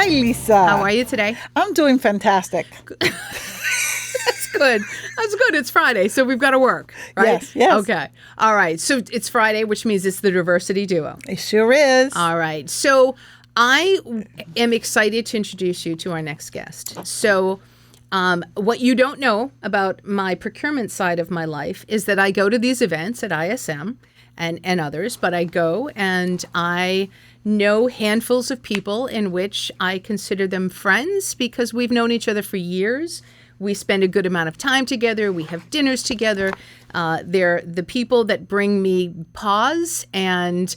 Hi, Lisa. How are you today? I'm doing fantastic. That's good. That's good. It's Friday, so we've got to work, right? Yes. Okay. All right. So it's Friday, which means it's the diversity duo. It sure is. All right. So I am excited to introduce you to our next guest. So what you don't know about my procurement side of my life is that I go to these events at ISM and others, but I go and I know handfuls of people in which I consider them friends because we've known each other for years. We spend a good amount of time together. We have dinners together. They're the people that bring me pause and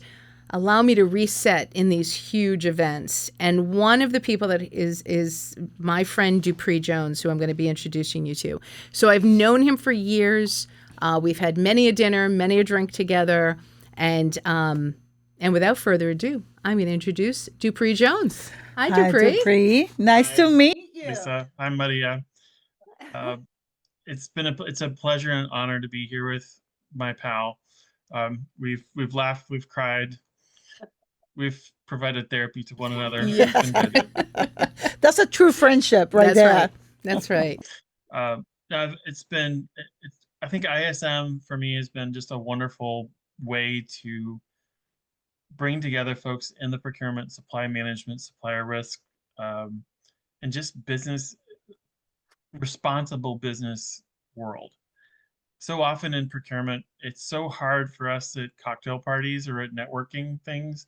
allow me to reset in these huge events. And one of the people that is my friend Dupre Jones, who I'm going to be introducing you to. So I've known him for years. We've had many a dinner, many a drink together. And without further ado, I'm going to introduce Dupre Jones. Hi, Dupre. Hi, Dupre. Nice to meet you. Lisa, I'm Maria. It's a pleasure and honor to be here with my pal. We've laughed, we've cried, we've provided therapy to one another. Yeah. It's been good. That's a true friendship right there. Right. That's right. I think ISM for me has been just a wonderful way to bring together folks in the procurement, supply management, supplier risk, and just responsible business world. So often in procurement, it's so hard for us at cocktail parties or at networking things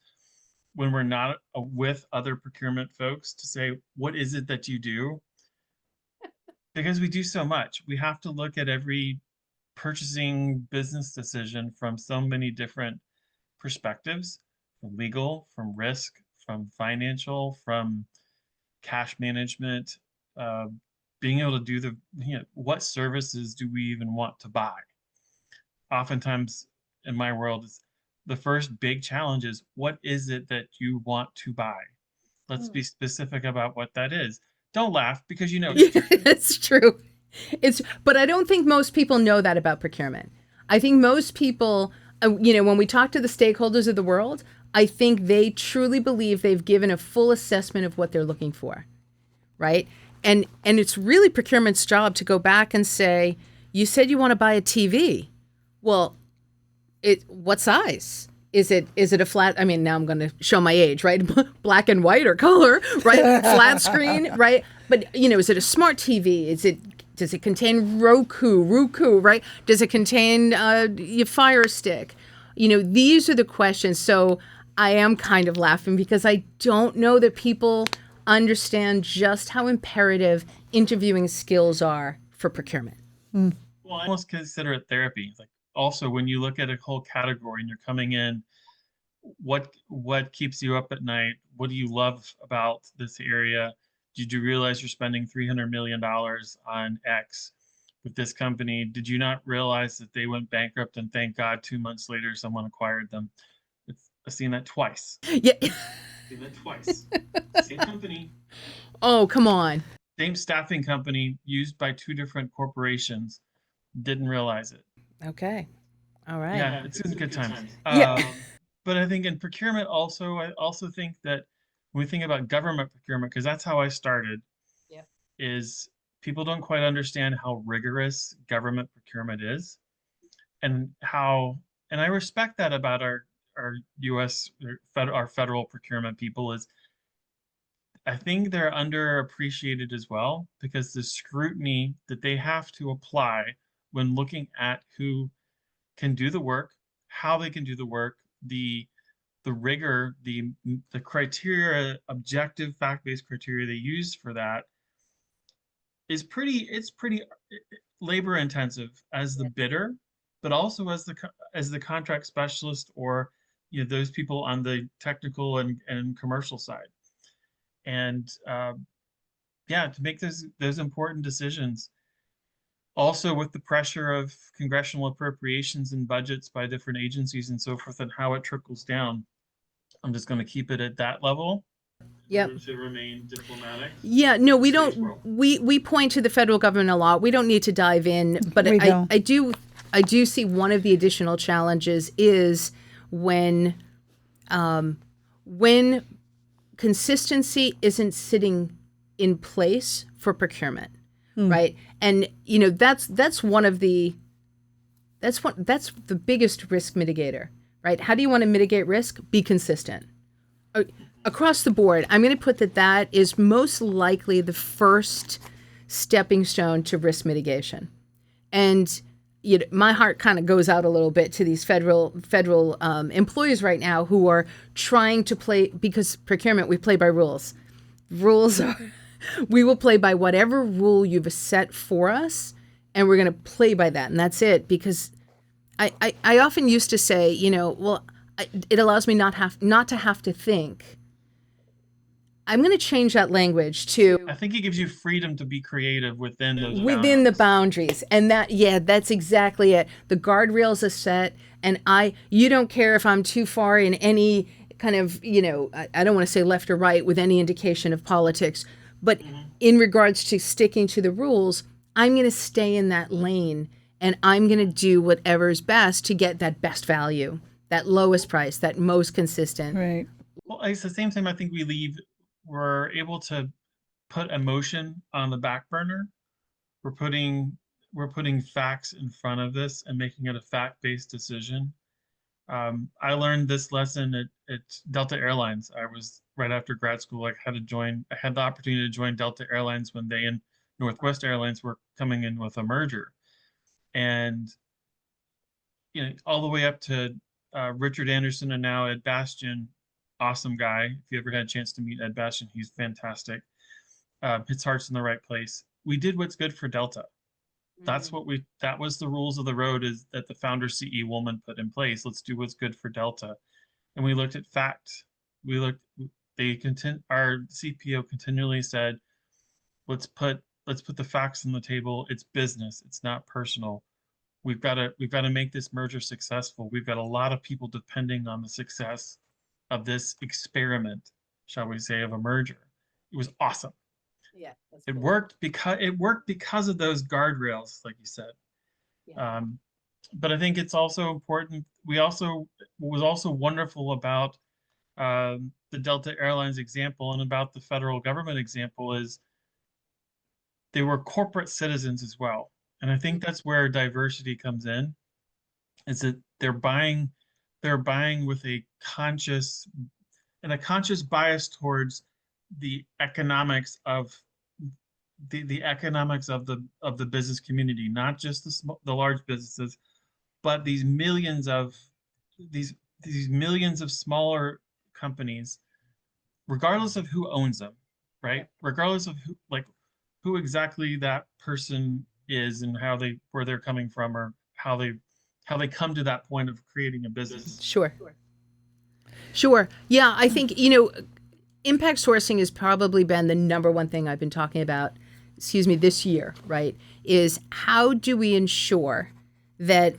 when we're not with other procurement folks to say, what is it that you do? Because we do so much. We have to look at every purchasing business decision from so many different perspectives, from legal, from risk, from financial, from cash management, being able to do what services do we even want to buy? Oftentimes in my world, it's the first big challenge is what is it that you want to buy? Let's be specific about what that is. Don't laugh because you know it's true. But I don't think most people know that about procurement. I think most people, when we talk to the stakeholders of the world, I think they truly believe they've given a full assessment of what they're looking for, right? And it's really procurement's job to go back and say, you said you want to buy a TV. Well, what size? Is it a flat? I mean, now I'm going to show my age, right? Black and white or color, right? Flat screen, right? But is it a smart TV? Does it contain Roku, right? Does it contain your Fire Stick? These are the questions. So I am kind of laughing because I don't know that people understand just how imperative interviewing skills are for procurement. Well, I almost consider it therapy. Like also when you look at a whole category and you're coming in, what keeps you up at night? What do you love about this area? Did you realize you're spending $300 million on X with this company? Did you not realize that they went bankrupt and thank God 2 months later someone acquired them? I've seen that twice. Yeah. Seen that twice. Same company. Oh, come on. Same staffing company used by two different corporations. Didn't realize it. Okay. All right. Yeah, it's a good time. Yeah. But I think in procurement also, I also think that when we think about government procurement, because that's how I started, is people don't quite understand how rigorous government procurement is and I respect that about our U.S. our federal procurement people is I think they're underappreciated as well because the scrutiny that they have to apply when looking at who can do the work, how they can do the work, the rigor, the criteria, objective fact-based criteria they use for that is pretty labor intensive as the bidder, but also as the contract specialist or those people on the technical and commercial side. And to make those important decisions. Also with the pressure of congressional appropriations and budgets by different agencies and so forth and how it trickles down. I'm just going to keep it at that level. Yep. To remain diplomatic. Yeah, no, we don't. We point to the federal government a lot. We don't need to dive in, but I do see one of the additional challenges is when consistency isn't sitting in place for procurement, right? And that's one of the that's the biggest risk mitigator, right? How do you want to mitigate risk? Be consistent. Across the board, I'm going to put that is most likely the first stepping stone to risk mitigation. And my heart kind of goes out a little bit to these federal employees right now who are trying to play, because procurement, we play by rules. Rules are, we will play by whatever rule you've set for us, and we're going to play by that, and that's it. Because I often used to say, it allows me not to have to think. I'm going to change that language to. I think it gives you freedom to be creative within those the boundaries, and that's exactly it. The guardrails are set, and you don't care if I'm too far in any kind of, I don't want to say left or right with any indication of politics, but in regards to sticking to the rules, I'm going to stay in that lane, and I'm going to do whatever's best to get that best value, that lowest price, that most consistent. Right. Well, it's the same time I think we're able to put emotion on the back burner. We're putting facts in front of this and making it a fact-based decision. I learned this lesson at Delta Airlines. I was right after grad school. I had the opportunity to join Delta Airlines when they and Northwest Airlines were coming in with a merger, and all the way up to Richard Anderson and now Ed Bastian. Awesome guy. If you ever had a chance to meet Ed Bastian, he's fantastic. His heart's in the right place. We did what's good for Delta. That was the rules of the road, is that the founder CE Woolman put in place. Let's do what's good for Delta. And we looked at fact. Our CPO continually said, let's put the facts on the table. It's business. It's not personal. We've got to make this merger successful. We've got a lot of people depending on the success of this experiment, shall we say, of a merger. It was awesome. Yeah, it worked because of those guardrails, like you said. Yeah. But I think it's also important. What was also wonderful about the Delta Airlines example and about the federal government example is they were corporate citizens as well. And I think that's where diversity comes in, is that they're buying with a conscious bias towards the economics of the economics of the business community, not just the large businesses, but these millions of smaller companies, regardless of who owns them, right? Regardless of who exactly that person is and where they're coming from, or how they come to that point of creating a business. Sure. Yeah, I think, impact sourcing has probably been the number one thing I've been talking about, this year, right? Is how do we ensure that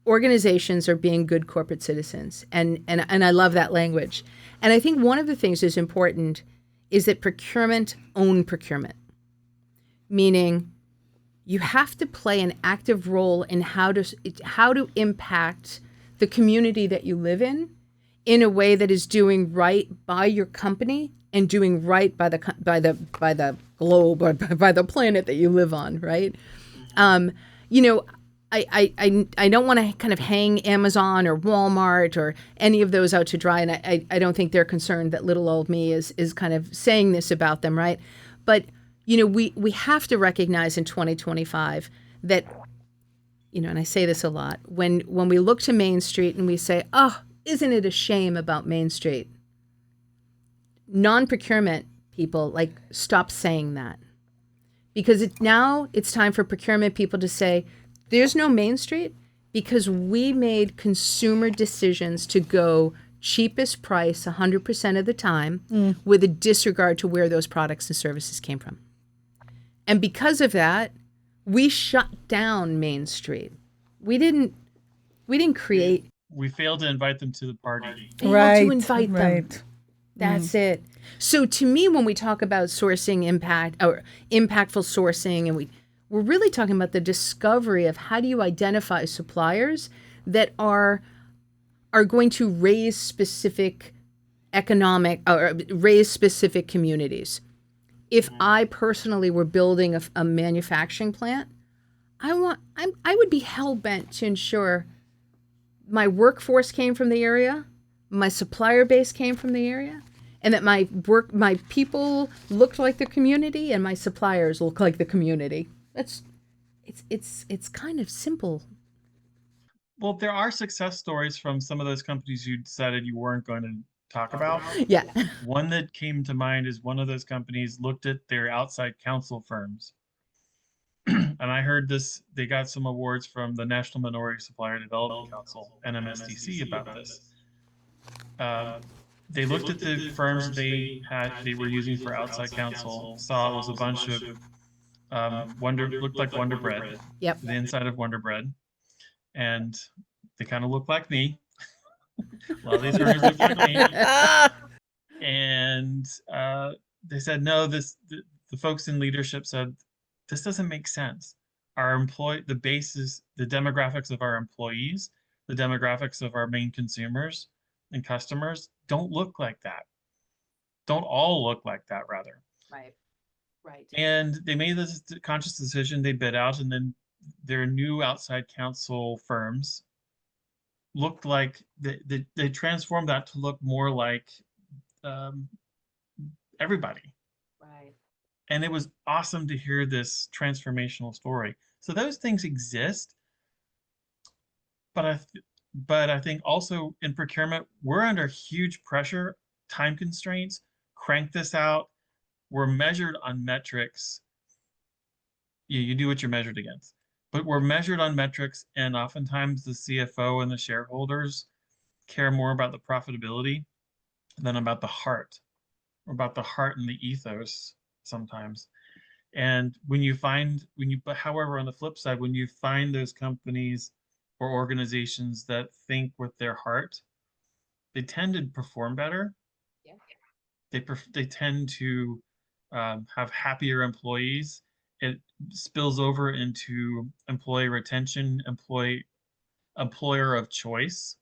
organizations are being good corporate citizens? And I love that language. And I think one of the things that's important is that procurement own procurement, meaning you have to play an active role in how to impact the community that you live in a way that is doing right by your company and doing right by the globe, or by the planet that you live on, right? I don't want to kind of hang Amazon or Walmart or any of those out to dry, and I don't think they're concerned that little old me is kind of saying this about them, right? But we have to recognize in 2025 that, and I say this a lot, when we look to Main Street and we say, oh, isn't it a shame about Main Street? Non-procurement people, stop saying that. Because now it's time for procurement people to say, there's no Main Street because we made consumer decisions to go cheapest price 100% of the time with a disregard to where those products and services came from. And because of that, we shut down Main Street. We didn't create. We failed to invite them to the party. To invite them. That's it. So to me, when we talk about sourcing impact or impactful sourcing, and we're really talking about the discovery of how do you identify suppliers that are going to raise specific economic or raise specific communities. If I personally were building a manufacturing plant, I would be hell bent to ensure my workforce came from the area, my supplier base came from the area, and that my people looked like the community and my suppliers look like the community. It's kind of simple. Well, there are success stories from some of those companies you decided you weren't going to talk about. Yeah. One that came to mind is one of those companies looked at their outside counsel firms. And I heard this, they got some awards from the National Minority Supplier Development Council, NMSDC, about this. They looked at the firms they were using for outside counsel, saw it was a bunch of looked like Wonder Bread, Yep. the inside of Wonder Bread, and they kind of look like me. A lot of these firms look like me. And they said, no, the folks in leadership said, this doesn't make sense. The basis, the demographics of our employees, the demographics of our main consumers and customers don't look like that. Don't all look like that, rather. Right. Right. And they made this conscious decision. They bid out, and then their new outside counsel firms looked like they transformed that to look more like everybody. Right. And it was awesome to hear this transformational story. So those things exist, but I think also in procurement, we're under huge pressure, time constraints, crank this out. We're measured on metrics. You do what you're measured against, but we're measured on metrics, and oftentimes the CFO and the shareholders care more about the profitability than about the heart, or about the heart and the ethos sometimes. And however, on the flip side, when you find those companies or organizations that think with their heart, they tend to perform better. Yeah. They tend to have happier employees. It spills over into employee retention, employer of choice,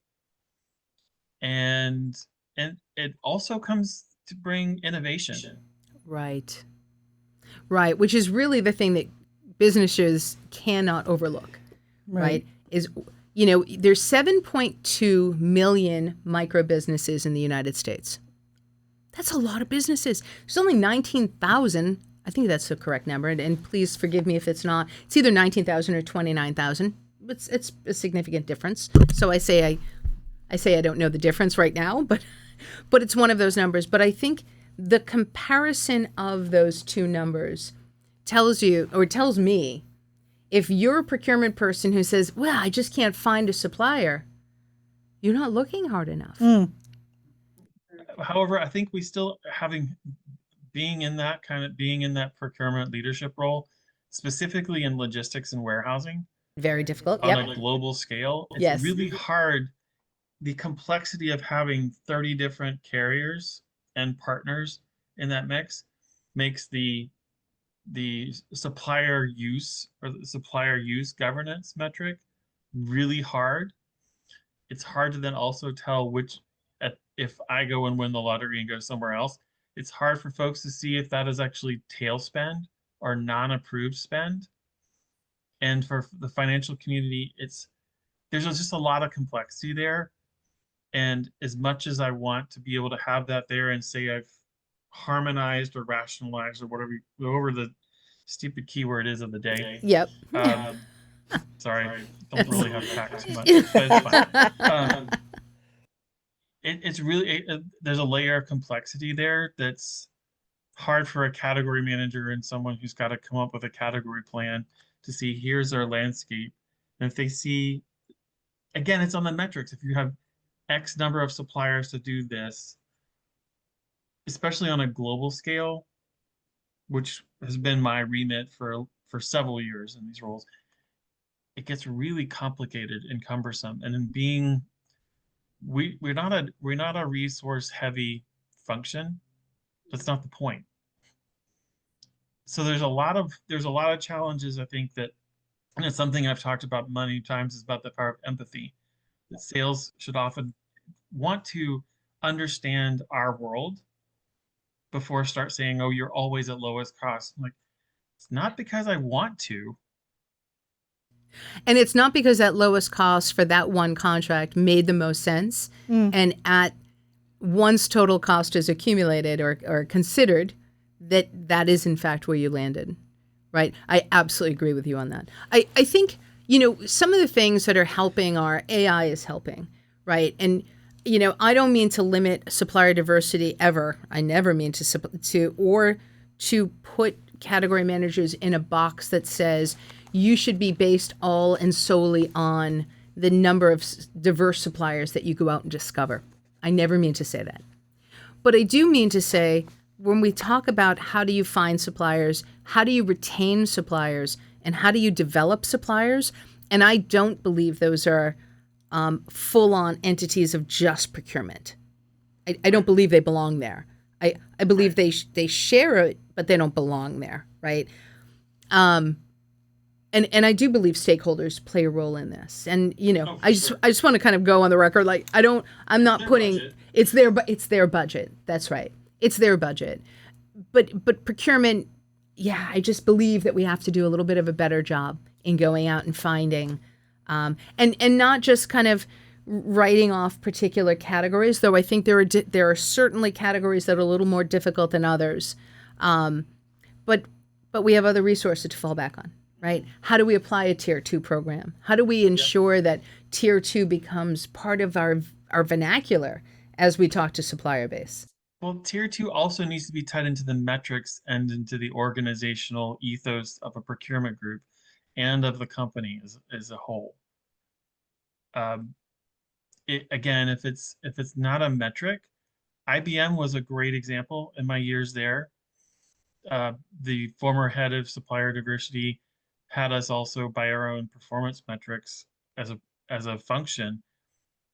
and it also comes to bring innovation. Right. Right. Which is really the thing that businesses cannot overlook. Right. Is, there's 7.2 million micro businesses in the United States. That's a lot of businesses. There's only 19,000. I think that's the correct number. And please forgive me if it's not. It's either 19,000 or 29,000. It's a significant difference. So I say I don't know the difference right now, but it's one of those numbers. But I think the comparison of those two numbers tells me, if you're a procurement person who says, well, I just can't find a supplier, you're not looking hard enough. However, I think we still being in that procurement leadership role, specifically in logistics and warehousing, very difficult on a global scale. It's Yes. really hard. The complexity of having 30 different carriers and partners in that mix makes the supplier use or the supplier use governance metric really hard. It's hard to then also tell if I go and win the lottery and go somewhere else, it's hard for folks to see if that is actually tail spend or non-approved spend. And for the financial community, there's just a lot of complexity there. And as much as I want to be able to have that there and say I've harmonized or rationalized or whatever the stupid keyword is of the day. Yep. Sorry, don't really have facts much, but it's fine. It's really there's a layer of complexity there that's hard for a category manager and someone who's got to come up with a category plan to see here's our landscape. And if they see, again, it's on the metrics. If you have X number of suppliers to do this, especially on a global scale, which has been my remit for several years in these roles, it gets really complicated and cumbersome. And in we're not a resource heavy function. That's not the point. So there's a lot of challenges, I think, that, and it's something I've talked about many times, is about the power of empathy. That sales should often want to understand our world before start saying, oh, you're always at lowest cost. I'm like, it's not because I want to. And it's not because that lowest cost for that one contract made the most sense. And at once total cost is accumulated or considered, that is in fact where you landed, right? I absolutely agree with you on that. I think, some of the things that are helping are AI is helping, right? And, I don't mean to limit supplier diversity ever. I never mean to put category managers in a box that says you should be based all and solely on the number of diverse suppliers that you go out and discover. I never mean to say that. But I do mean to say, when we talk about how do you find suppliers, how do you retain suppliers, and how do you develop suppliers, and I don't believe those are full-on entities of just procurement. I don't believe they belong there. I believe they share it, but they don't belong there, right? And I do believe stakeholders play a role in this. And I just want to kind of go on the record, like I'm not putting budget. it's their budget. That's right. It's their budget. But procurement, yeah, I just believe that we have to do a little bit of a better job in going out and finding and not just kind of writing off particular categories, though I think there are certainly categories that are a little more difficult than others. But we have other resources to fall back on, right? How do we apply a tier 2 program? How do we ensure that tier 2 becomes part of our vernacular as we talk to supplier base? Well, tier 2 also needs to be tied into the metrics and into the organizational ethos of a procurement group and of the company as a whole. Again, if it's not a metric, IBM was a great example in my years there. The former head of supplier diversity had us also by our own performance metrics as a function.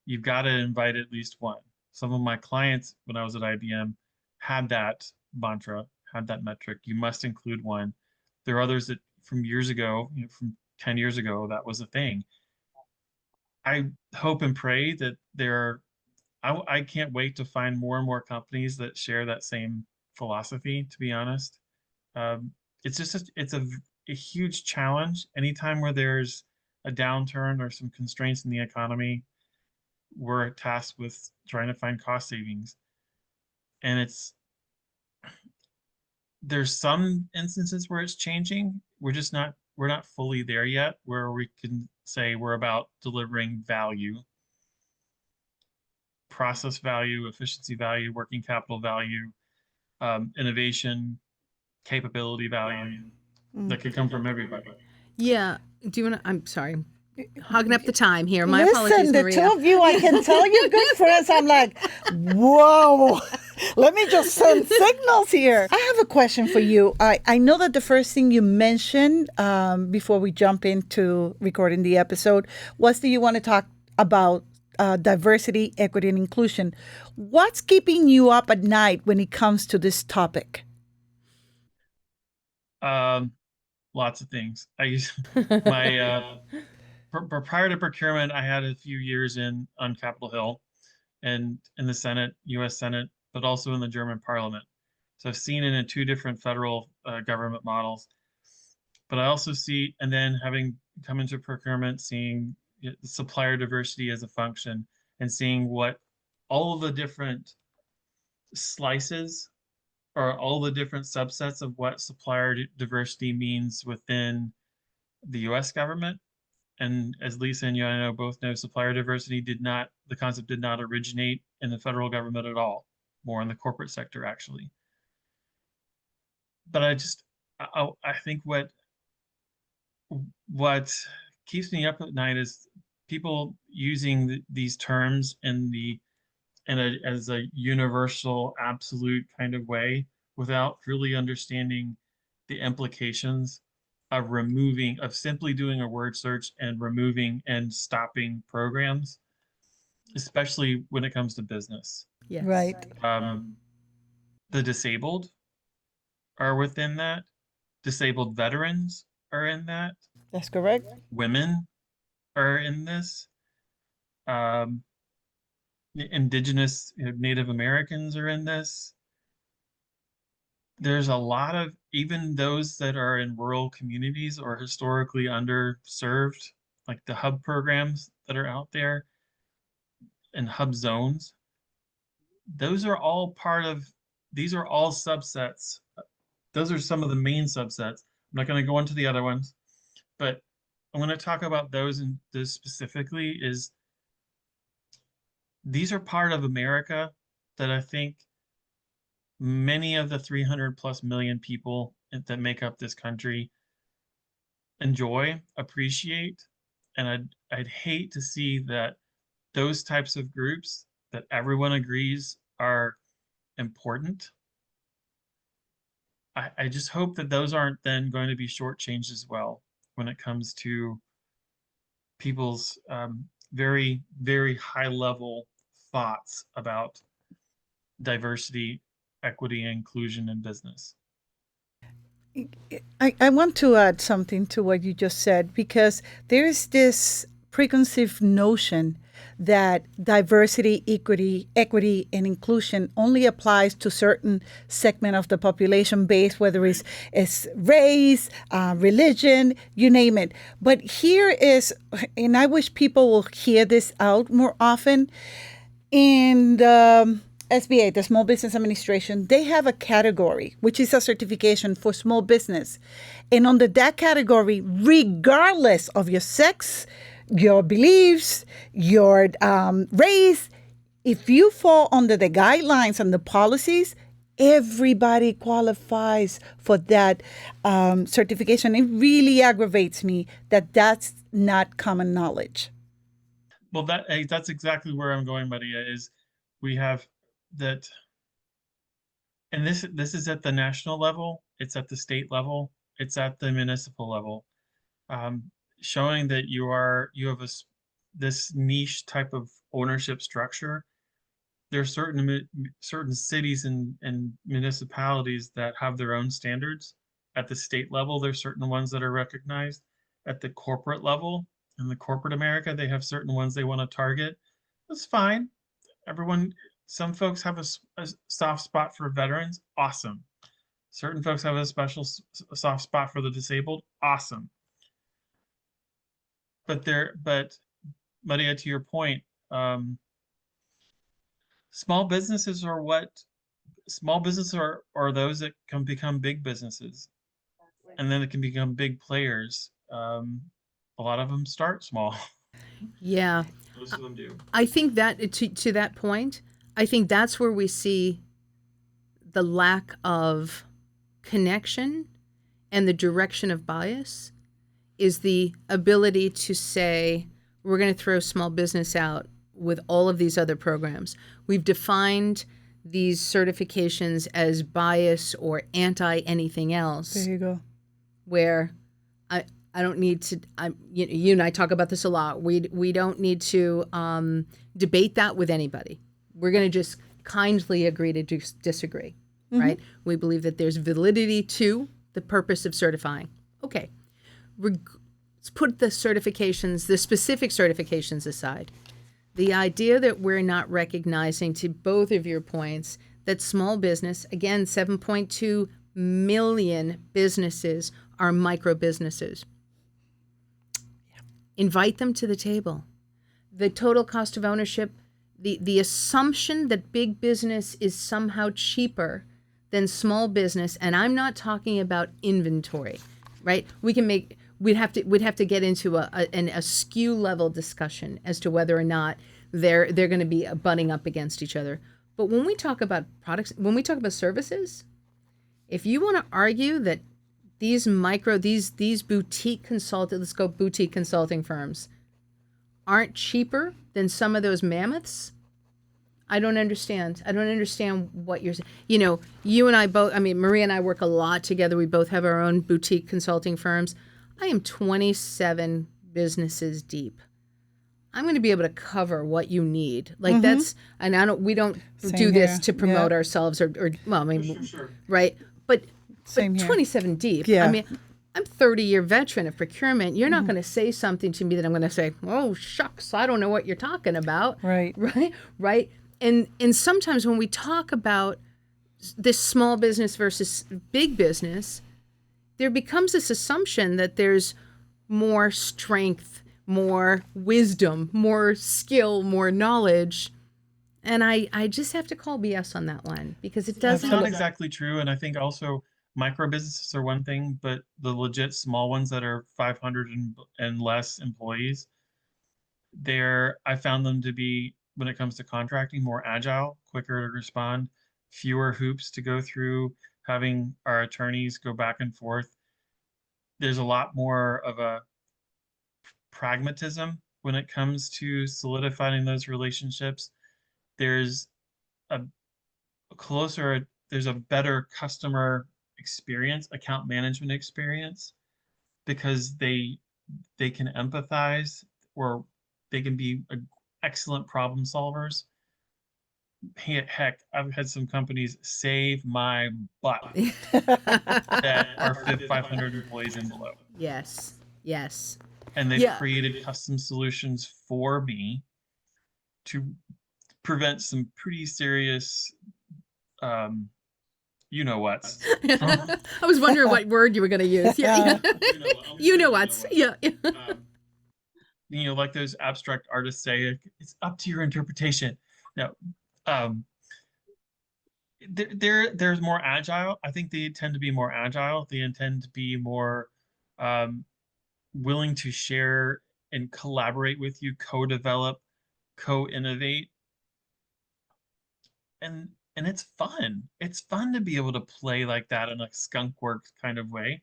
You've got to invite at least one. Some of my clients when I was at IBM had that mantra, had that metric. You must include one. There are others that from years ago, from 10 years ago, that was a thing. I hope and pray that I can't wait to find more and more companies that share that same philosophy, to be honest. It's just it's a huge challenge. Anytime where there's a downturn or some constraints in the economy, we're tasked with trying to find cost savings. And there's some instances where it's changing. We're not fully there yet, where we can say we're about delivering value, process value, efficiency value, working capital value, innovation, capability value that could come from everybody. Yeah. Do you want to? I'm sorry. Hogging up the time here. My apologies, Listen, the Maria. two of you, I can tell you're good friends. I'm like, whoa, let me just send signals here. I have a question for you. I know that the first thing you mentioned before we jump into recording the episode was that you want to talk about diversity, equity, and inclusion. What's keeping you up at night when it comes to this topic? Lots of things. I use my prior to procurement, I had a few years on Capitol Hill and in the Senate, U.S. Senate, but also in the German Parliament. So I've seen it in two different federal government models. But I also see, and then having come into procurement, seeing supplier diversity as a function and seeing what all of the different slices or all the different subsets of what supplier diversity means within the U.S. government. And as Lisa and you, I know, both know, supplier diversity the concept did not originate in the federal government at all, more in the corporate sector, actually. But I think what keeps me up at night is people using these terms as a universal, absolute kind of way without really understanding the implications of simply doing a word search and removing and stopping programs, especially when it comes to business. Yes. Right. The disabled are within that. Disabled veterans are in that. That's correct. Women are in this. The indigenous, Native Americans are in this. There's a lot of, even those that are in rural communities or historically underserved, like the hub programs that are out there and hub zones. Those are all these are all subsets. Those are some of the main subsets. I'm not going to go into the other ones, but I'm going to talk about those and this specifically is these are part of America that I think many of the 300 plus million people that make up this country enjoy, appreciate, and I'd hate to see that those types of groups that everyone agrees are important. I just hope that those aren't then going to be shortchanged as well when it comes to people's very, very high level thoughts about diversity, equity, and inclusion in business. I want to add something to what you just said because there's this preconceived notion that diversity, equity, and inclusion only applies to certain segment of the population base, whether it's race, religion, you name it. But here is, and I wish people will hear this out more often, in the SBA, the Small Business Administration, they have a category, which is a certification for small business. And under that category, regardless of your sex, your beliefs, your race, if you fall under the guidelines and the policies, everybody qualifies for that certification. It really aggravates me that that's not common knowledge. Well, that's exactly where I'm going, Maria, is we have that, and this is at the national level, it's at the state level, it's at the municipal level, showing that you have this niche type of ownership structure. There are certain cities and municipalities that have their own standards. At the state level, there's certain ones that are recognized. At the corporate level, in the corporate America, they have certain ones they want to target. That's fine. Some folks have a soft spot for veterans. Awesome. Certain folks have a soft spot for the disabled. Awesome. But Maria, to your point, small businesses are those that can become big businesses, and then it can become big players. A lot of them start small. Yeah. Most of them do. I think that to that point, I think that's where we see the lack of connection and the direction of bias is the ability to say, we're going to throw small business out with all of these other programs. We've defined these certifications as bias or anti anything else. There you go. Where I don't need to. You and I talk about this a lot. We don't need to debate that with anybody. We're going to just kindly agree to disagree, right? We believe that there's validity to the purpose of certifying. Okay, let's put the certifications, the specific certifications aside. The idea that we're not recognizing, to both of your points, that small business, again, 7.2 million businesses are micro businesses. Invite them to the table. The total cost of ownership, the assumption that big business is somehow cheaper than small business, and I'm not talking about inventory, right? We'd have to get into a SKU level discussion as to whether or not they're going to be butting up against each other. But when we talk about products, when we talk about services, if you want to argue that these boutique consulting firms aren't cheaper than some of those mammoths, I don't understand. I don't understand what you're saying. You know, you and I both, I mean, Maria and I work a lot together. We both have our own boutique consulting firms. I am 27 businesses deep. I'm going to be able to cover what you need. Like that's, and we don't do this to promote ourselves or well, I mean, Sure. right? But Same here. 27 deep. Yeah. I mean, I'm 30-year veteran of procurement. You're not going to say something to me that I'm going to say, oh, shucks, I don't know what you're talking about. Right. Right. Right. And sometimes when we talk about this small business versus big business, there becomes this assumption that there's more strength, more wisdom, more skill, more knowledge. And I just have to call BS on that one because it That's doesn't. not exactly true. And I think also micro businesses are one thing, but the legit small ones that are 500 and less employees, I found them to be, when it comes to contracting, more agile, quicker to respond, fewer hoops to go through, having our attorneys go back and forth. There's a lot more of a pragmatism when it comes to solidifying those relationships. There's a there's a better customer experience, account management experience, because they can empathize, or they can be excellent problem solvers. Heck, I've had some companies save my butt that are 500 employees and below. Yes. Yes. And they've Yeah. created custom solutions for me to prevent some pretty serious, you know what's. I was wondering what word you were going to use. Yeah. You know what's. Yeah. You know, like those abstract artists say, it's up to your interpretation. No, there's more agile. I think they tend to be more agile. They intend to be more willing to share and collaborate with you, co-develop, co-innovate, and it's fun. It's fun to be able to play like that in a skunk works kind of way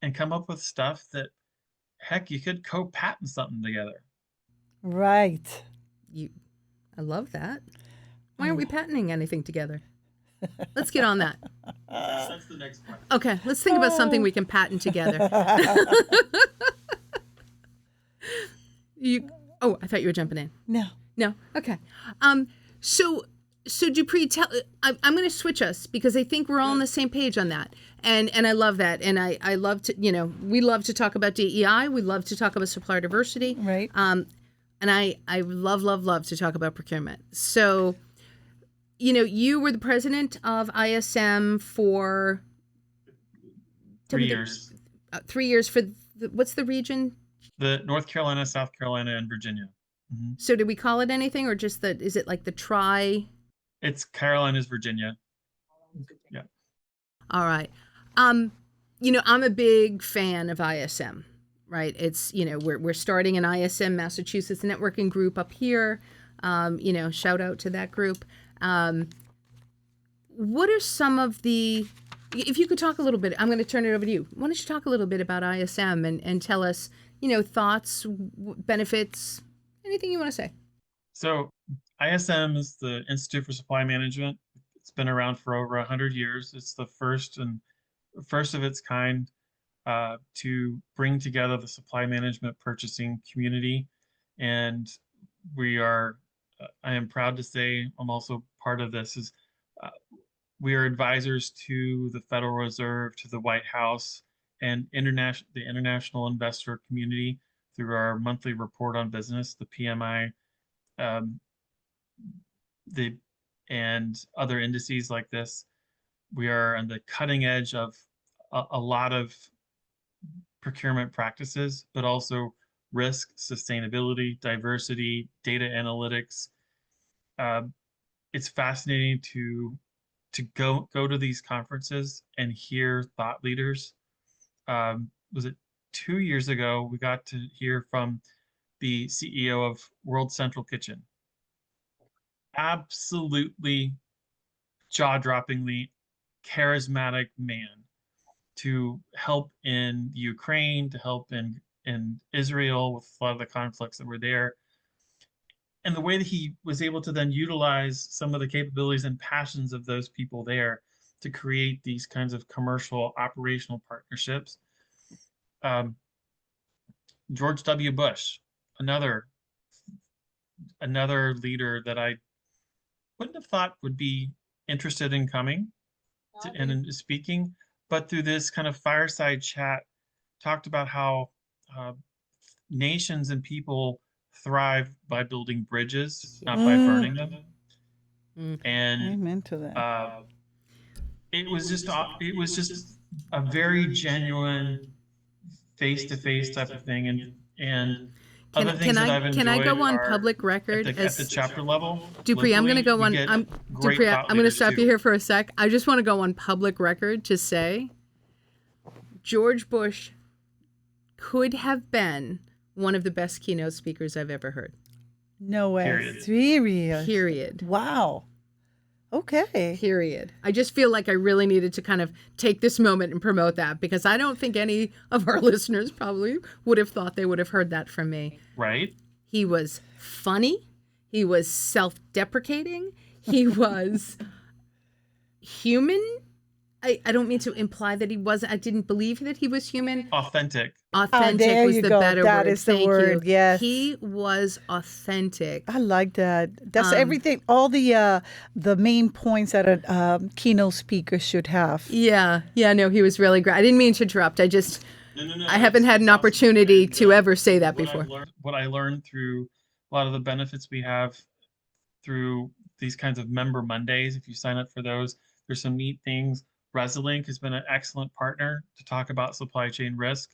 and come up with stuff that, heck, you could co-patent something together. Right. I love that. Why aren't we patenting anything together? Let's get on that. That's the next part. Okay, let's think about something we can patent together. I thought you were jumping in. No. Okay. So Dupre, I'm going to switch us because I think we're all on the same page on that, and I love that, and I love to, we love to talk about DEI, we love to talk about supplier diversity, Right. And I love to talk about procurement. So, you were the president of ISM for 3 years. 3 years for what's the region? The North Carolina, South Carolina, and Virginia. Mm-hmm. So did we call it anything, or just that? Is it like the tri? It's Carolinas, Virginia. Yeah. All right. I'm a big fan of ISM, right? It's, we're starting an ISM Massachusetts networking group up here. Shout out to that group. What are some of if you could talk a little bit, I'm going to turn it over to you. Why don't you talk a little bit about ISM and tell us, thoughts, benefits, anything you want to say? So ISM is the Institute for Supply Management. It's been around for over 100 years. It's the first of its kind to bring together the supply management purchasing community. And I am proud to say, I'm also part of this, is we are advisors to the Federal Reserve, to the White House, and the international investor community through our monthly report on business, the PMI, and other indices like this. We are on the cutting edge of a lot of procurement practices, but also risk, sustainability, diversity, data analytics. It's fascinating to go to these conferences and hear thought leaders. Was it 2 years ago, we got to hear from the CEO of World Central Kitchen. Absolutely jaw-droppingly charismatic man to help in Ukraine, to help in Israel with a lot of the conflicts that were there. And the way that he was able to then utilize some of the capabilities and passions of those people there to create these kinds of commercial operational partnerships. George W. Bush, another leader that I wouldn't have thought would be interested in coming and in speaking, but through this kind of fireside chat, talked about how uh, nations and people thrive by building bridges, not by burning them. Mm. And Amen to that. uh, it was just a very genuine face-to-face type of thing. And Can other can things that I I've can I enjoyed go on are public record at the as chapter level Dupree? I'm going to locally, go we on. get I'm great Dupree. thought I'm going to leaders stop you too. here for a sec. I just want to go on public record to say George Bush could have been one of the best keynote speakers I've ever heard. No way. Period. Serious. Period. Wow. Okay. Period. I just feel like I really needed to kind of take this moment and promote that because I don't think any of our listeners probably would have thought they would have heard that from me. Right? He was funny. He was self-deprecating. He was human. I don't mean to imply that he wasn't. I didn't believe that he was human. Authentic. Authentic there was you the go. better That word. is the Thank word, you. yes. He was authentic. I like that. That's everything. All the main points that a keynote speaker should have. Yeah. No, he was really great. I didn't mean to interrupt. I just No. I haven't had an opportunity to ever say that before. What I learned through a lot of the benefits we have through these kinds of member Mondays, if you sign up for those, there's some neat things. Resilink has been an excellent partner to talk about supply chain risk.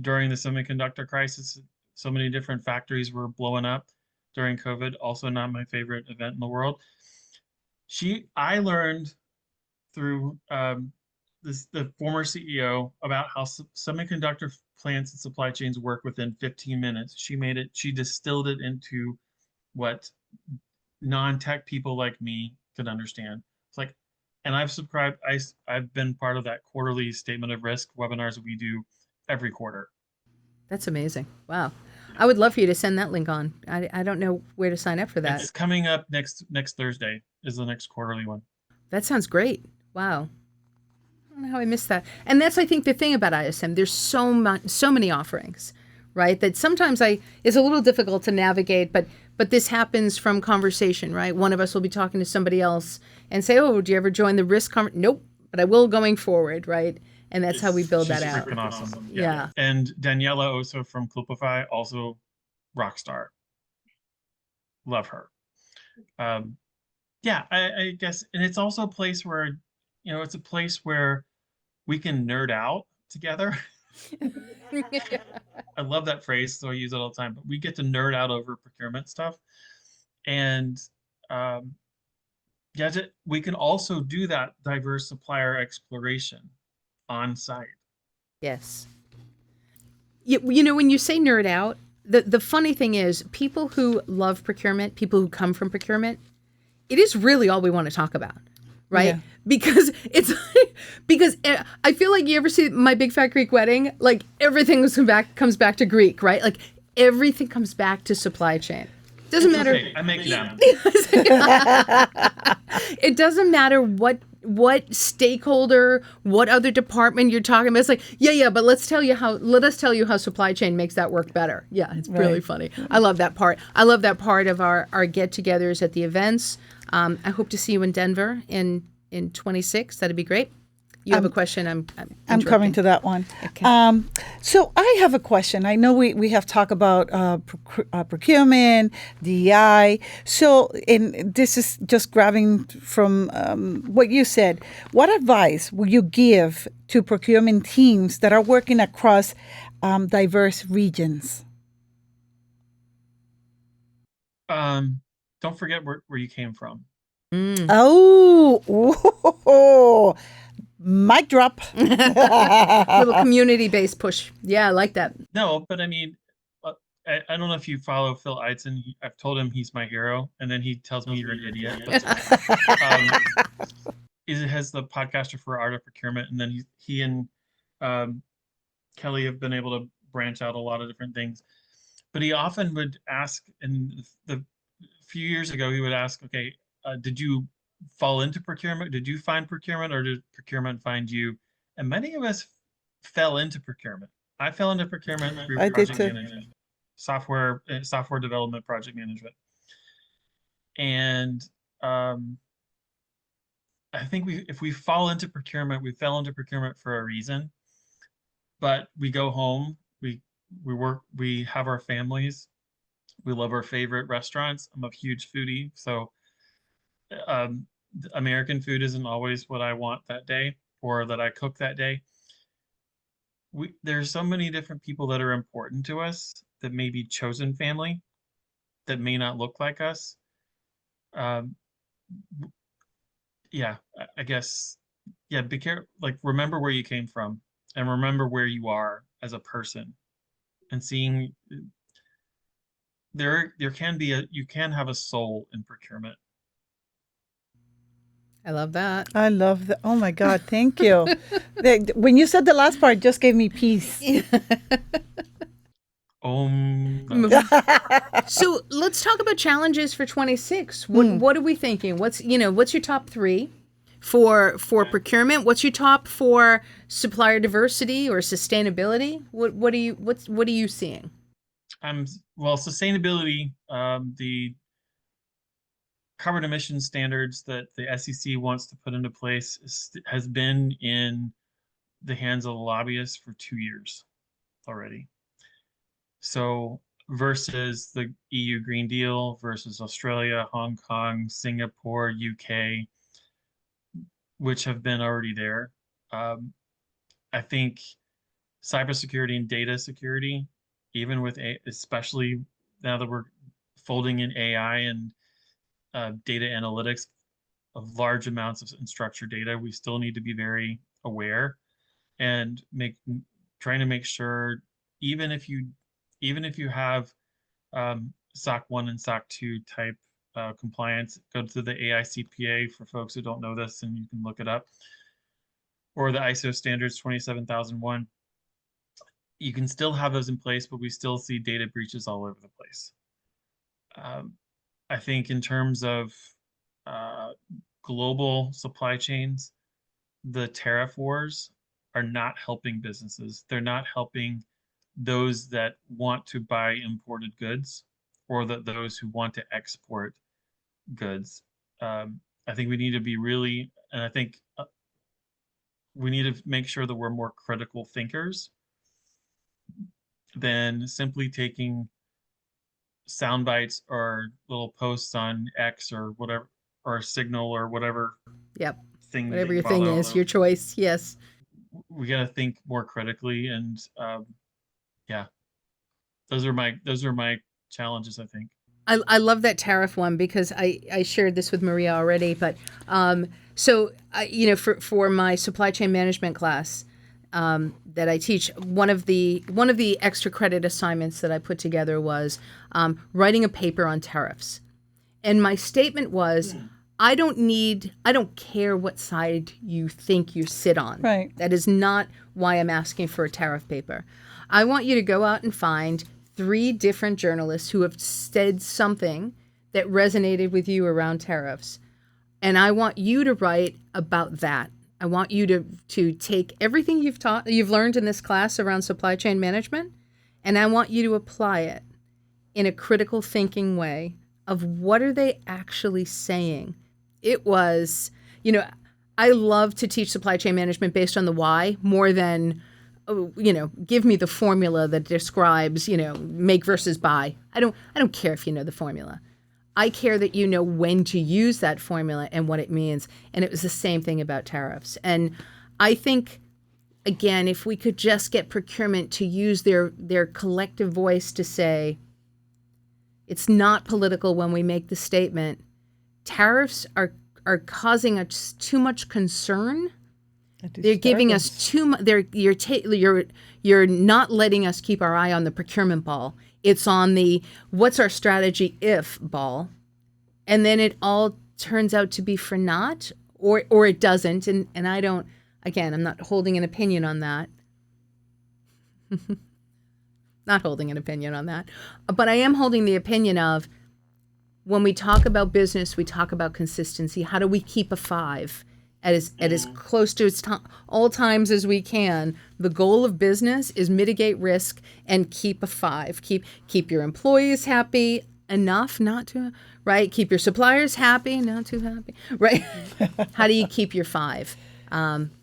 During the semiconductor crisis, so many different factories were blowing up during COVID. Also, not my favorite event in the world. I learned through the former CEO about how semiconductor plants and supply chains work within 15 minutes. She distilled it into what non-tech people like me could understand. It's like, and I've been part of that quarterly statement of risk webinars that we do every quarter. That's amazing. Wow. I would love for you to send that link on. I don't know where to sign up for that. It's coming up next Thursday is the next quarterly one. That sounds great. Wow. I don't know how I missed that. And that's, I think, the thing about ISM. There's so many offerings, right? That sometimes it's a little difficult to navigate, but this happens from conversation, right? One of us will be talking to somebody else and say, "Oh, do you ever join the risk conference?" Nope, but I will going forward, right? And that's how we build She's that out. freaking awesome. Yeah. And Daniela also from Clipify, also rock star. Love her. Yeah, I guess, and it's also a place where, it's a place where we can nerd out together. I love that phrase, so I use it all the time. But we get to nerd out over procurement stuff, and yeah, we can also do that diverse supplier exploration on site. Yes. You know, when you say nerd out, the funny thing is people who love procurement, people who come from procurement, it is really all we want to talk about, right? Yeah. Because because I feel like you ever see My Big Fat Greek Wedding, like everything comes back to Greek, right? Like everything comes back to supply chain. Doesn't matter. Okay, I make them. It doesn't matter what stakeholder, what other department you're talking about. It's like, yeah, but let us tell you how supply chain makes that work better. Yeah, it's really funny. I love that part. I love that part of our get-togethers at the events. I hope to see you in Denver in 26. That'd be great. You have a question? I'm coming to that one. Okay. So I have a question. I know we have talked about procurement, DEI. So, and this is just grabbing from what you said. What advice will you give to procurement teams that are working across diverse regions? Don't forget where you came from. Oh, mic drop. Little community-based push. Yeah, I like that. No, but I mean, I don't know if you follow Phil Eidson. I've told him he's my hero, and then he tells me you're an idiot. But, he has the podcaster for Art of Procurement, and then he and Kelly have been able to branch out a lot of different things. But he often would ask, and the few years ago, he would ask, okay, did you fall into procurement? Did you find procurement, or did procurement find you? And many of us fell into procurement. I fell into procurement through project management, software development, project management. And I think if we fall into procurement, we fell into procurement for a reason. but we go home, we work, we have our families, we love our favorite restaurants. I'm a huge foodie, so American food isn't always what I want that day or that I cook that day. There's so many different people that are important to us that may be chosen family that may not look like us. Um, yeah, I guess, yeah, be careful, like remember where you came from and remember where you are as a person and seeing there can be you can have a soul in procurement. I love that. I love that. Oh my God, thank you. When you said the last part, it just gave me peace. No. So let's talk about challenges for 26. What are we thinking? What's your top 3 for procurement? What's your top for supplier diversity or sustainability? What are you seeing? Well, sustainability, the carbon emission standards that the SEC wants to put into place has been in the hands of the lobbyists for 2 years already. So versus the EU Green Deal versus Australia, Hong Kong, Singapore, UK, which have been already there. I think cybersecurity and data security, even with especially now that we're folding in AI and data analytics of large amounts of unstructured data, we still need to be very aware and trying to make sure even if you have SOC 1 and SOC 2 type compliance, go to the AICPA for folks who don't know this, and you can look it up, or the ISO standards 27001. You can still have those in place, but we still see data breaches all over the place. I think in terms of global supply chains, the tariff wars are not helping businesses. They're not helping those that want to buy imported goods or those who want to export goods. I think we need to be really, and I think we need to make sure that we're more critical thinkers than simply taking sound bites or little posts on X or whatever, or Signal or whatever Yep. thing that Whatever you your thing follow. is, your choice. Yes. We got to think more critically, and yeah, those are my challenges, I think. I love that tariff one because I shared this with Maria already, but so for my supply chain management class that I teach, one of the extra credit assignments that I put together was writing a paper on tariffs, and my statement was, I don't care what side you think you sit on. Right. That is not why I'm asking for a tariff paper. I want you to go out and find 3 different journalists who have said something that resonated with you around tariffs. And I want you to write about that. I want you to take everything you've learned in this class around supply chain management, and I want you to apply it in a critical thinking way of what are they actually saying. It was, I love to teach supply chain management based on the why more than give me the formula that describes, make versus buy. I don't care if you know the formula. I care that you know when to use that formula and what it means. And it was the same thing about tariffs. And I think, again, if we could just get procurement to use their collective voice to say, it's not political when we make the statement, tariffs are causing us too much concern. They're giving us too much. You're not letting us keep our eye on the procurement ball. It's on the what's our strategy if ball, and then it all turns out to be for naught, or it doesn't. And I don't. Again, I'm not holding an opinion on that. Not holding an opinion on that, but I am holding the opinion of when we talk about business, we talk about consistency. How do we keep a 5? At as close to all times as we can. The goal of business is mitigate risk and keep a 5. Keep your employees happy enough not to, right? Keep your suppliers happy, not too happy, right? How do you keep your 5?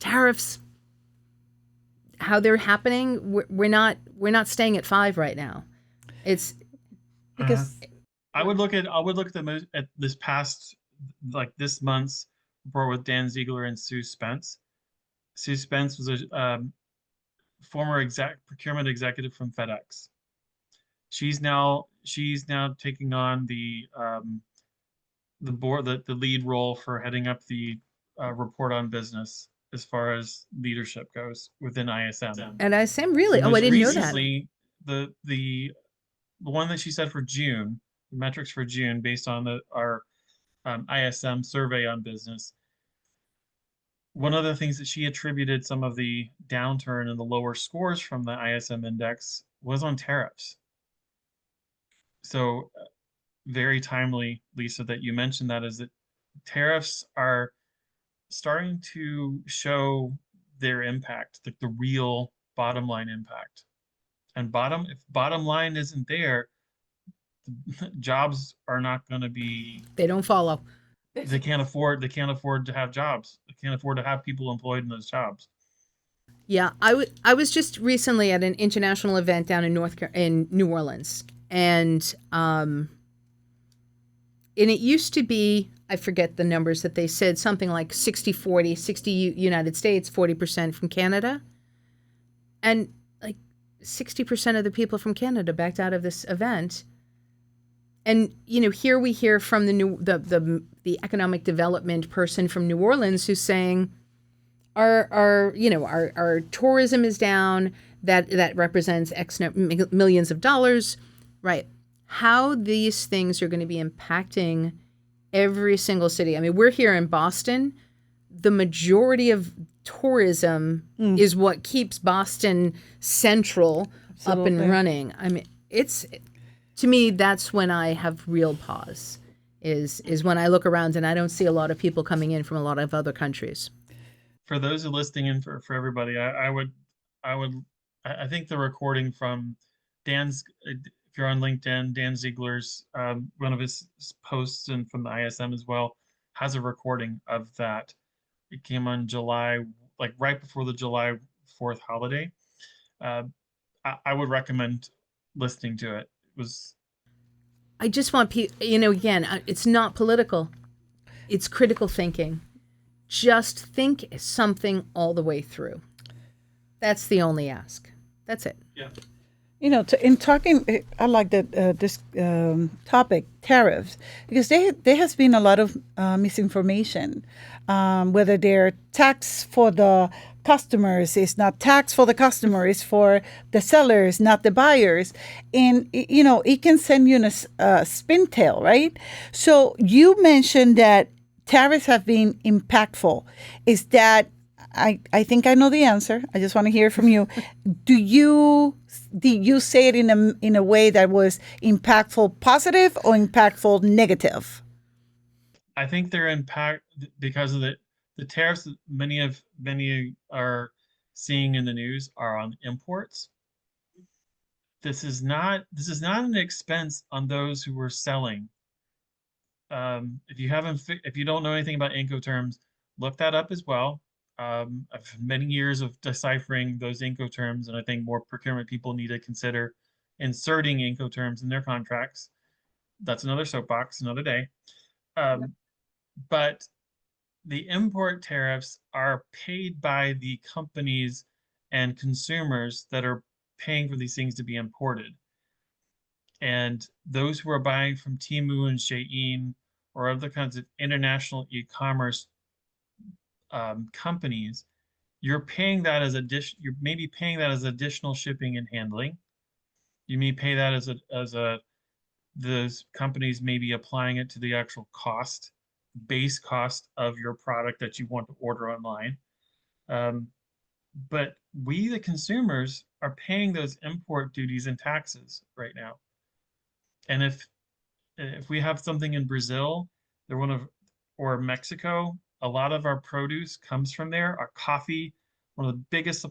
Tariffs. how they're happening, we're not staying at 5 right now. It's Because I would look at at this past, like this month's report with Dan Ziegler and Sue Spence. Sue Spence was a former procurement executive from FedEx. She's now taking on the board, the lead role for heading up the report on business as far as leadership goes within ISM. and I say really. And Oh, I most didn't know that. recently, the one that she said for June, the metrics for June based on our ISM survey on business. One of the things that she attributed some of the downturn and the lower scores from the ISM index was on tariffs. So very timely, Lisa, that you mentioned that, is that tariffs are starting to show their impact, like the real bottom line impact. And if bottom line isn't there, jobs are not going to be. They don't follow. They can't afford to have jobs. They can't afford to have people employed in those jobs. Yeah, I was just recently at an international event down in New Orleans, and it used to be, I forget the numbers that they said, something like 60-40, 60 United States, 40% from Canada, and like 60% of the people from Canada backed out of this event. And here we hear from the economic development person from New Orleans who's saying our tourism is down. That represents X millions of dollars, right? How these things are going to be impacting every single city. I mean, we're here in Boston. The majority of tourism is what keeps Boston central up and running. I mean, to me, that's when I have real pause, is when I look around and I don't see a lot of people coming in from a lot of other countries. For those who are listening in, for everybody, I think the recording from Dan's, if you're on LinkedIn, Dan Ziegler's, one of his posts, and from the ISM as well, has a recording of that. It came on July, like right before the July 4th holiday. I would recommend listening to it. I just want people, again, it's not political. It's critical thinking. Just think something all the way through. That's the only ask. That's it. Yeah. In talking, I like that this topic, tariffs, because there has been a lot of misinformation, whether they're tax for the customers, it's not tax for the customer, it's for the sellers, not the buyers. And, it can send you in a spin tail, right? So you mentioned that tariffs have been impactful. Is that, I think I know the answer. I just want to hear from you. Did you say it in a way that was impactful positive or impactful negative? I think their impact, because of the tariffs that many are seeing in the news, are on imports. This is not an expense on those who are selling. If you don't know anything about Incoterms, look that up as well. I've many years of deciphering those Incoterms, and I think more procurement people need to consider inserting Incoterms in their contracts. That's another soapbox, another day. But the import tariffs are paid by the companies and consumers that are paying for these things to be imported. And those who are buying from Temu and Shein or other kinds of international e-commerce companies, you're paying that as you're maybe paying that as additional shipping and handling. You may pay that as those companies may be applying it to the actual base cost of your product that you want to order online. But we, the consumers, are paying those import duties and taxes right now. And if we have something in Brazil, or Mexico, a lot of our produce comes from there. Our coffee, one of the biggest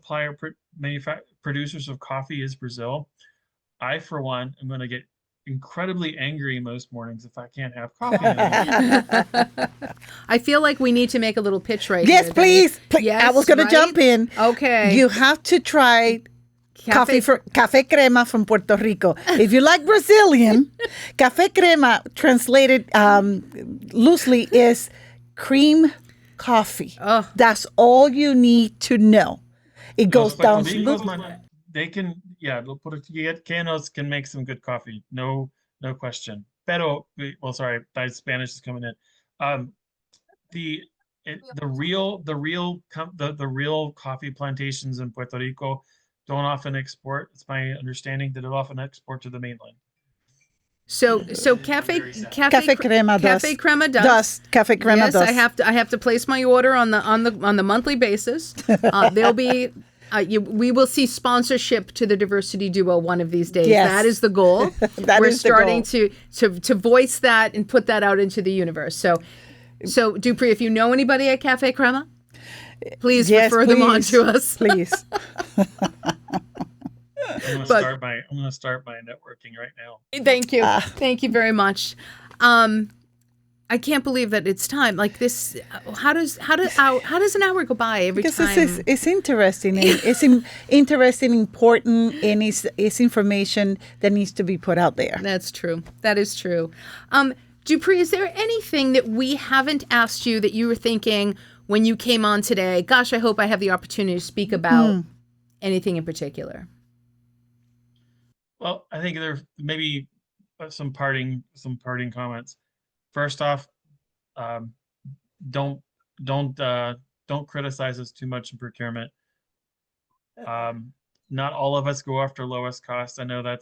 producers of coffee is Brazil. I, for one, am going to get incredibly angry most mornings if I can't have coffee in the morning. I feel like we need to make a little pitch right Yes, here. please. Yes, I was going right? to jump in. Okay. You have to try Café Crema from Puerto Rico. If you like Brazilian, Café Crema, translated loosely, is cream coffee. Oh. That's all you need to know. It goes down smooth. They can, Canos can make some good coffee. No question. Pero, well, sorry, that Spanish is coming in. The real coffee plantations in Puerto Rico don't often export. It's my understanding that it often export to the mainland. So Café Crema does. Café Crema does. Café Crema yes, does. I have to place my order on the monthly basis. There'll be we will see sponsorship to the diversity duo one of these days. Yes. That is the goal. We're starting to voice that and put that out into the universe. So Dupre, if you know anybody at Café Crema, please refer them on to us. Please. I'm gonna start my networking right now. Thank you. Thank you very much. I can't believe that it's time. Like this, how does an hour go by every time? Because it's interesting. It's interesting, important, and it's information that needs to be put out there. That's true. That is true. Dupre, is there anything that we haven't asked you that you were thinking when you came on today? Gosh, I hope I have the opportunity to speak about anything in particular. Well, I think there maybe some parting comments. First off, don't criticize us too much in procurement. Not all of us go after lowest cost. I know a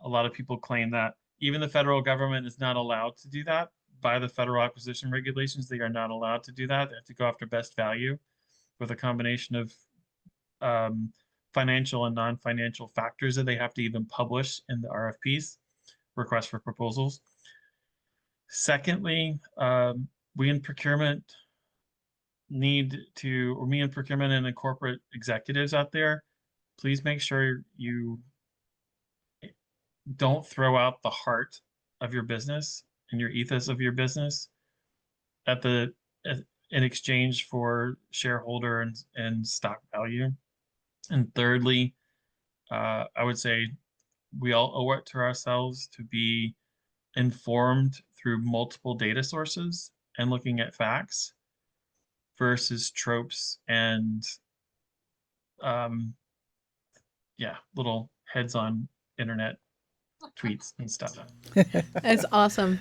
lot of people claim that. Even the federal government is not allowed to do that. By the federal acquisition regulations, they are not allowed to do that. They have to go after best value with a combination of financial and non-financial factors that they have to even publish in the RFPs, request for proposals. Secondly, me in procurement and the corporate executives out there, please make sure you don't throw out the heart of your business and your ethos of your business in exchange for shareholder and stock value. And thirdly, I would say we all owe it to ourselves to be informed through multiple data sources and looking at facts versus tropes and little heads on internet tweets and stuff. That's awesome.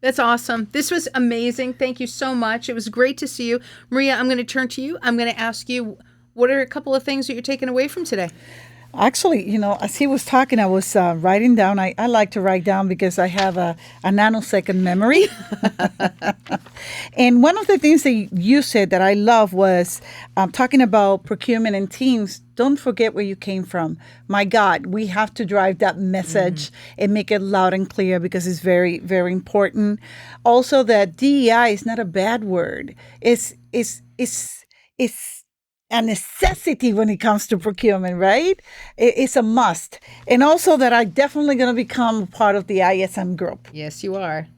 That's awesome. This was amazing. Thank you so much. It was great to see you. Maria, I'm going to turn to you. I'm going to ask you, what are a couple of things that you're taking away from today? Actually, as he was talking, I was writing down. I like to write down because I have a nanosecond memory. And one of the things that you said that I love was talking about procurement and teams. Don't forget where you came from. My God, we have to drive that message and make it loud and clear because it's very, very important. Also, that DEI is not a bad word. It's a necessity when it comes to procurement, right? It's a must. And also that I'm definitely going to become part of the ISM group. Yes, you are.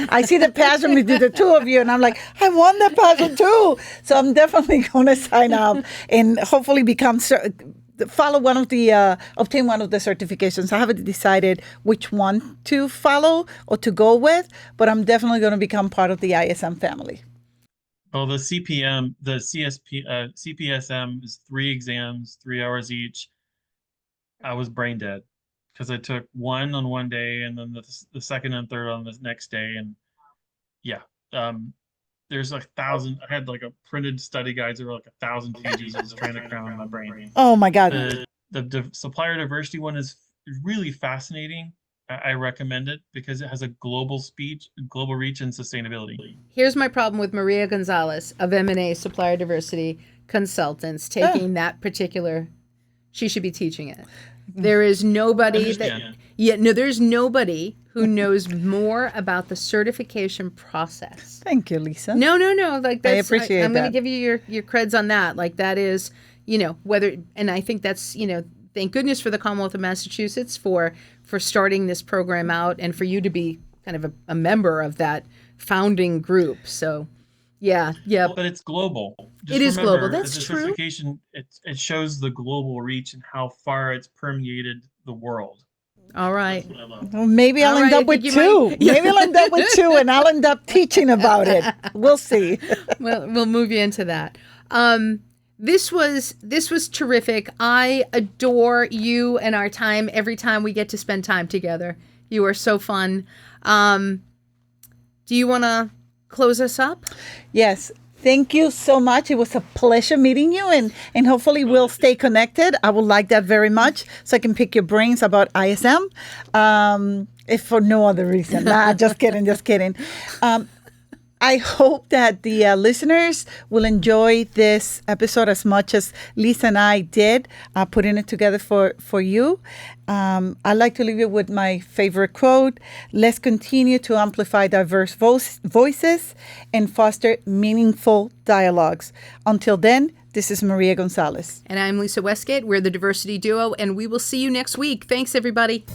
I see the passion between the two of you, and I'm like, I want that passion too. So I'm definitely going to sign up and hopefully obtain one of the certifications. I haven't decided which one to follow or to go with, but I'm definitely going to become part of the ISM family. Well, the CPSM is 3 exams, 3 hours each. I was brain dead because I took one on one day and then the second and third on the next day. And there's 1,000. I had a printed study guides that were 1,000 pages. I was trying to cram in my brain. Oh my God. The supplier diversity one is really fascinating. I recommend it because it has a global reach, and sustainability. Here's my problem with Maria Gonzalez of M&A Supplier Diversity Consultants taking that particular. She should be teaching it. There is nobody there's nobody who knows more about the certification process. Thank you, Lisa. No. That's, I appreciate I'm that. going to give you your creds on that. That is, and I think that's, thank goodness for the Commonwealth of Massachusetts for for starting this program out and for you to be kind of a member of that founding group. So, yeah. But it's global. It is global. That's the true. certification, it shows the global reach and how far it's permeated the world. All right. That's what I love. Well, maybe I'll All end right, I up with think you two. Maybe I'll end up with two, and I'll end up teaching about it. We'll see. Well, we'll move you into that. This was terrific. I adore you and our time every time we get to spend time together. You are so fun. Do you want to close us up? Yes. Thank you so much. It was a pleasure meeting you, and hopefully we'll stay connected. I would like that very much, so I can pick your brains about ISM, if for no other reason. Nah, just kidding. I hope that the listeners will enjoy this episode as much as Lisa and I did putting it together for you. I'd like to leave you with my favorite quote. Let's continue to amplify diverse voices and foster meaningful dialogues. Until then, this is Maria Gonzalez. And I'm Lisa Westgate. We're the Diversity Duo, and we will see you next week. Thanks, everybody.